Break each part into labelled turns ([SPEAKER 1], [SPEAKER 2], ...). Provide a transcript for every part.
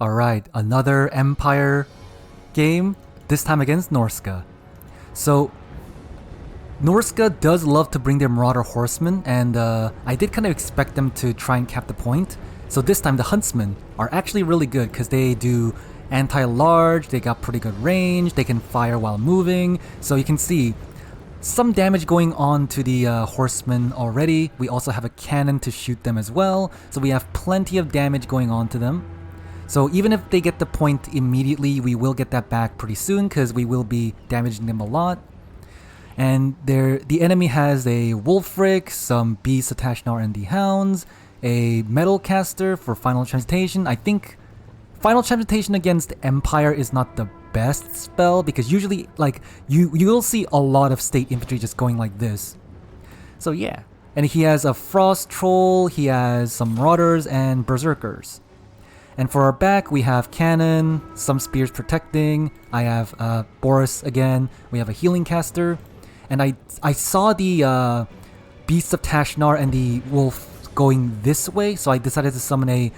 [SPEAKER 1] Alright, another Empire game, this time against Norsca. So, Norsca does love to bring their Marauder Horsemen, and I did kind of expect them to try and cap the point. So this time the Huntsmen are actually really good because they do anti-large, they got pretty good range, they can fire while moving, so you can see some damage going on to the horsemen already. We also have a cannon to shoot them as well, so we have plenty of damage going on to them. So even if they get the point immediately, we will get that back pretty soon because we will be damaging them a lot. And the enemy has a Wolfric, some Beasts of Tashnar and the Hounds, a Metal Caster for Final Transmutation. I think Final Transmutation against Empire is not the best spell because usually like you'll see a lot of State Infantry just going like this. So yeah. And he has a Frost Troll, he has some Marauders and Berserkers. And for our back, we have Cannon, some Spears protecting, I have Boris again, we have a Healing Caster, and I saw the Beasts of Tashnar and the Wolf going this way, so I decided to summon a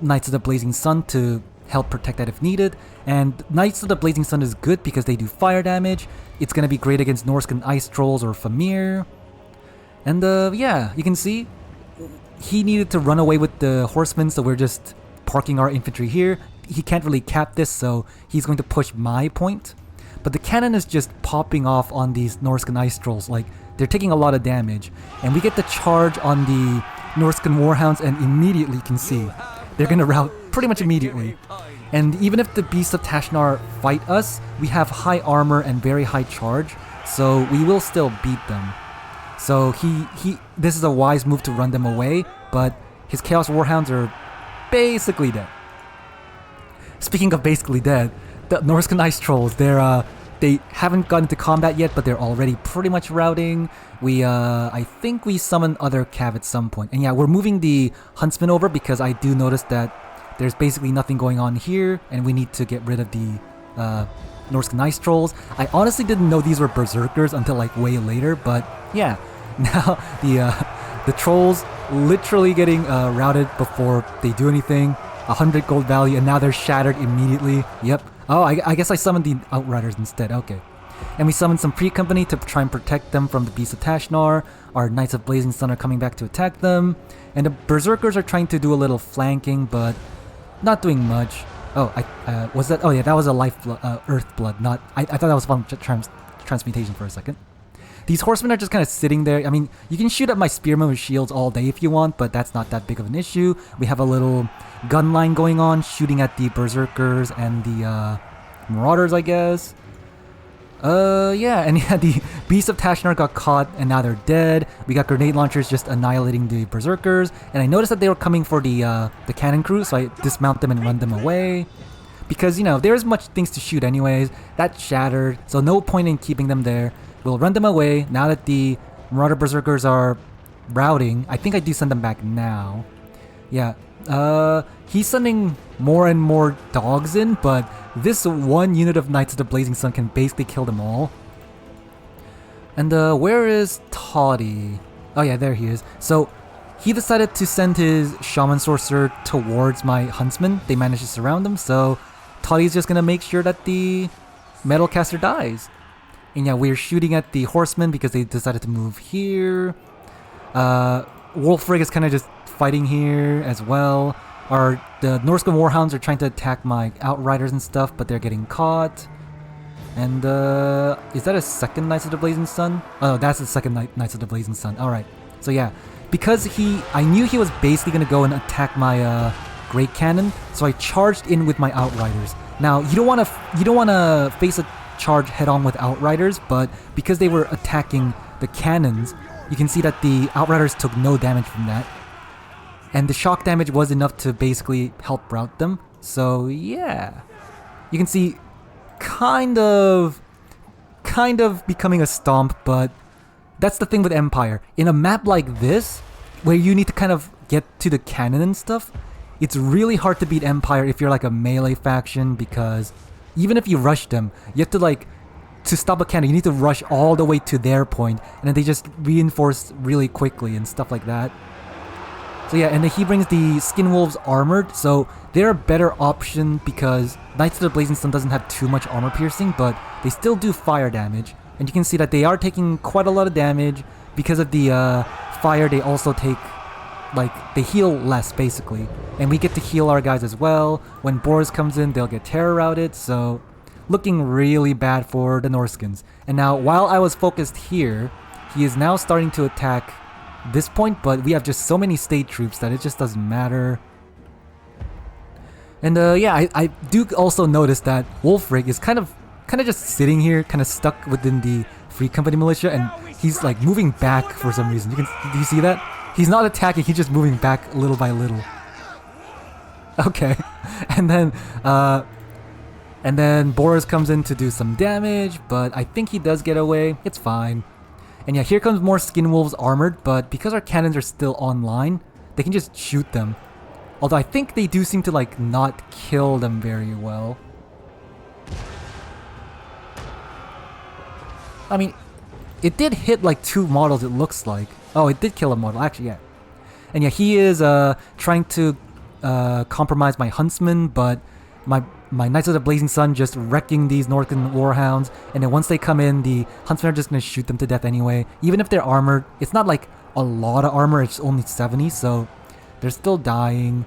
[SPEAKER 1] Knights of the Blazing Sun to help protect that if needed. And Knights of the Blazing Sun is good because they do fire damage, it's gonna be great against Norscan Ice Trolls or Famir. And yeah, you can see, he needed to run away with the Horsemen, so we're just parking our infantry here. He can't really cap this, so he's going to push my point. But the cannon is just popping off on these Norscan Ice Trolls, like they're taking a lot of damage. And we get the charge on the Norscan Warhounds and immediately you can see they're gonna rout pretty much immediately. And even if the Beasts of Tashnar fight us, we have high armor and very high charge, so we will still beat them. So this is a wise move to run them away, but his Chaos Warhounds are basically dead. Speaking of basically dead, the Norscan Ice Trolls, they haven't gotten into combat yet, but they're already pretty much routing. I think we summon other cav at some point. And yeah, we're moving the Huntsmen over because I do notice that there's basically nothing going on here, and we need to get rid of the Norscan Ice Trolls. I honestly didn't know these were Berserkers until like way later, but yeah, now the Trolls literally getting routed before they do anything. 100 gold value, and now they're shattered immediately. Yep. Oh, I guess I summoned the Outriders instead. Okay. And we summoned some pre-company to try and protect them from the Beasts of Tashnar. Our Knights of Blazing Sun are coming back to attack them. And the Berserkers are trying to do a little flanking, but not doing much. Oh, was that? Oh yeah, that was a Earth Blood, not... I thought that was Final Transmutation for a second. These horsemen are just kind of sitting there. I mean, you can shoot at my spearmen with shields all day if you want, but that's not that big of an issue. We have a little gun line going on, shooting at the Berserkers and the Marauders, I guess. Yeah, and yeah, the Beasts of Tashnar got caught, and now they're dead. We got grenade launchers just annihilating the Berserkers, and I noticed that they were coming for the cannon crew, so I dismount them and run them away. Because, you know, there's much things to shoot anyways. That shattered, so no point in keeping them there. We'll run them away now that the Marauder Berserkers are routing. I think I do send them back now. Yeah, he's sending more and more dogs in, but this one unit of Knights of the Blazing Sun can basically kill them all. And where is Toddy? Oh yeah, there he is. So he decided to send his Shaman Sorcerer towards my Huntsman. They managed to surround him, so Toddy's just gonna make sure that the Metal Caster dies. And yeah, we're shooting at the Horsemen because they decided to move here. Wolfric is kind of just fighting here as well. The Norscan Warhounds are trying to attack my Outriders and stuff, but they're getting caught. And is that a second Knights of the Blazing Sun? Oh, that's the second Knights of the Blazing Sun. Alright, so yeah, because I knew he was basically going to go and attack my Great Cannon, so I charged in with my Outriders. Now, you don't want to face a charge head-on with Outriders, but because they were attacking the cannons, you can see that the Outriders took no damage from that. And the shock damage was enough to basically help rout them. So yeah, you can see kind of becoming a stomp, but that's the thing with Empire. In a map like this, where you need to kind of get to the cannon and stuff, it's really hard to beat Empire if you're like a melee faction, because even if you rush them, you have to stop a cannon, you need to rush all the way to their point, and then they just reinforce really quickly and stuff like that. So yeah, and then he brings the Skin Wolves armored, so they're a better option because Knights of the Blazing Sun doesn't have too much armor piercing, but they still do fire damage. And you can see that they are taking quite a lot of damage. Because of the fire, they also take, like, they heal less, basically. And we get to heal our guys as well. When Boris comes in, they'll get terror routed, so looking really bad for the Norscans. And now, while I was focused here, he is now starting to attack this point, but we have just so many state troops that it just doesn't matter. And yeah, I do also notice that Wolfrig is kind of just sitting here, kind of stuck within the Free Company militia, and he's like moving back for some reason. Do you see that? He's not attacking, he's just moving back little by little. Okay. And then Boris comes in to do some damage, but I think he does get away. It's fine. And yeah, here comes more Skin Wolves armored, but because our cannons are still online, they can just shoot them. Although I think they do seem to like not kill them very well. I mean, it did hit like 2 models, it looks like. Oh, it did kill a model, actually, yeah. And yeah, he is trying to compromise my Huntsman, but my Knights of the Blazing Sun just wrecking these Northern Warhounds, and then once they come in, the Huntsmen are just going to shoot them to death anyway. Even if they're armored, it's not like a lot of armor, it's only 70, so they're still dying.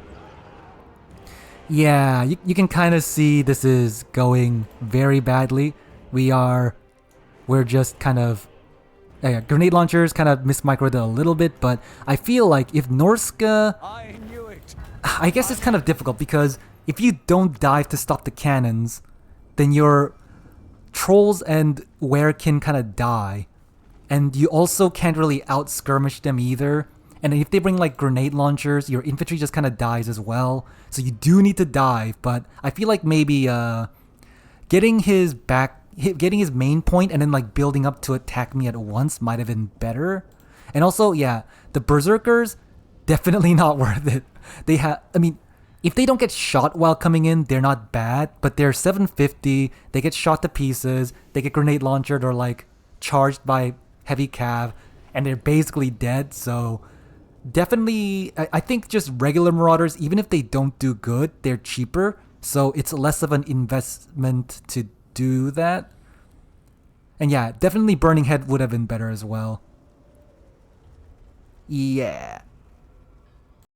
[SPEAKER 1] Yeah, you can kind of see this is going very badly. We're just kind of... Yeah, grenade launchers kind of mismicroed a little bit, but I feel like if Norsca... I guess it's kind of difficult because if you don't dive to stop the cannons, then your trolls and werekin kind of die. And you also can't really out-skirmish them either. And if they bring like grenade launchers, your infantry just kind of dies as well. So you do need to dive, but I feel like maybe getting his main point and then like building up to attack me at once might have been better. And also, yeah, the Berserkers, definitely not worth it. I mean, if they don't get shot while coming in, they're not bad, but they're 750, they get shot to pieces, they get grenade launched or like charged by heavy cav, and they're basically dead, so definitely, I think just regular Marauders, even if they don't do good, they're cheaper, so it's less of an investment to do that. And yeah, definitely Burning Head would have been better as well. Yeah.